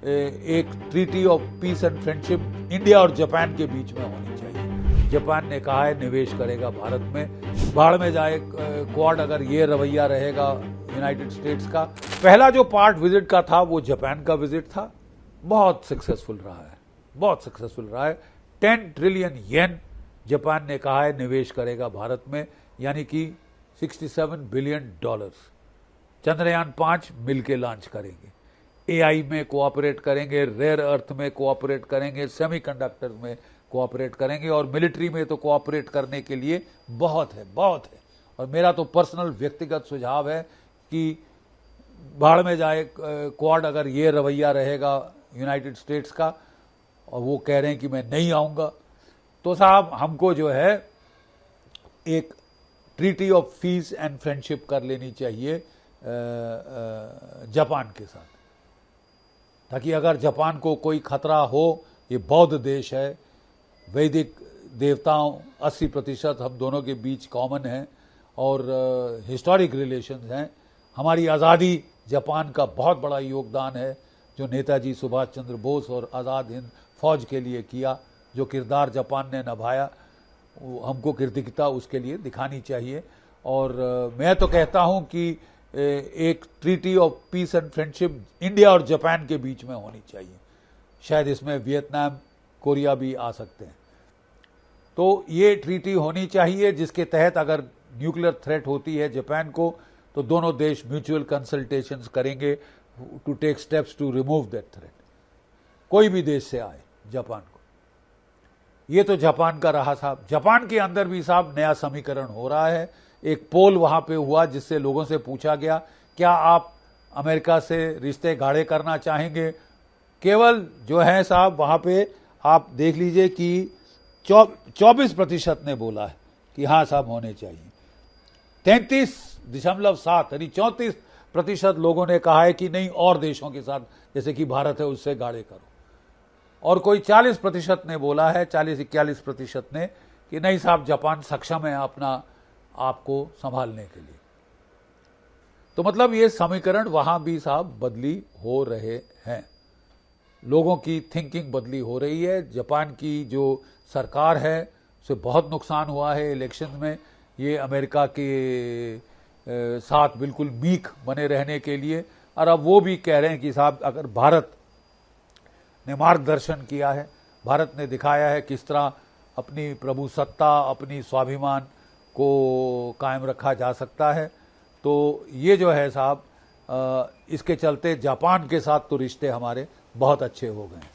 एक treaty of peace and friendship India और Japan के बीच में होनी चाहिए। जापान ने कहा है निवेश करेगा भारत में, बाढ़ में जाए क्वाड अगर ये रवैया रहेगा यूनाइटेड स्टेट्स का। पहला जो पार्ट विजिट का था वो जापान का विजिट था, बहुत सक्सेसफुल रहा है, बहुत सक्सेसफुल रहा है। 10 ट्रिलियन येन जापान ने कहा है निवेश करेगा भारत में, यानी कि $67 बिलियन। चंद्रयान 5 मिलके लॉन्च करेंगे, एआई में कोऑपरेट करेंगे, रेयर अर्थ में कोऑपरेट करेंगे, सेमीकंडक्टर में कोऑपरेट करेंगे और मिलिट्री में तो कोऑपरेट करने के लिए बहुत है, बहुत है। और मेरा तो पर्सनल व्यक्तिगत सुझाव है कि बाढ़ में जाए क्वाड अगर ये रवैया रहेगा यूनाइटेड स्टेट्स का और वो कह रहे हैं कि मैं नहीं आऊंगा, तो साहब हमको जो है एक treaty of peace and friendship कर लेनी चाहिए जापान के साथ, ताकि अगर जापान को कोई खतरा हो, ये बौद्ध देश है, वैदिक देवताओं 80% हम दोनों के बीच कॉमन है और हिस्टोरिक रिलेशंस हैं। हमारी आज़ादी जापान का बहुत बड़ा योगदान है, जो नेताजी सुभाष चंद्र बोस और आज़ाद हिंद फौज के लिए किया, जो किरदार जापान ने निभाया, हमको कृतज्ञता उसके लिए दिखानी चाहिए। और मैं तो कहता हूं कि एक treaty of peace and friendship India और जापान के बीच में होनी चाहिए। शायद इसमें वियतनाम, कोरिया भी आ सकते हैं। तो ये ट्रीटी होनी चाहिए जिसके तहत अगर न्यूक्लियर थ्रेट होती है जापान को, तो दोनों देश म्यूचुअल कंसल्टेशंस करेंगे to take steps to remove that threat, कोई भी देश से आए जापान को। ये तो जापान का रहा साहब। जापान के अंदर भी साहब नया समीकरण हो रहा है। एक पोल वहां पे हुआ जिससे लोगों से पूछा गया, क्या आप अमेरिका से रिश्ते गाढ़े करना चाहेंगे? केवल जो है साहब वहां पे आप देख लीजिए कि 24% ने बोला है कि हाँ साहब होने चाहिए। 33.7 यानी 34% लोगों ने कहा है कि नहीं, और देशों के साथ जैसे कि भारत है उससे गाढ़े करो। और कोई 40% ने बोला है, 40-41% ने कि नहीं साहब जापान सक्षम है अपना आपको संभालने के लिए। तो मतलब ये समीकरण वहां भी साहब बदली हो रहे हैं, लोगों की थिंकिंग बदली हो रही है। जापान की जो सरकार है उसे बहुत नुकसान हुआ है इलेक्शन में, ये अमेरिका के साथ बिल्कुल मीक बने रहने के लिए। और अब वो भी कह रहे हैं कि साहब अगर भारत ने मार्गदर्शन किया है, भारत ने दिखाया है किस तरह अपनी प्रभुसत्ता, अपनी स्वाभिमान को कायम रखा जा सकता है, तो ये जो है साहब इसके चलते जापान के साथ तो रिश्ते हमारे बहुत अच्छे हो गए हैं।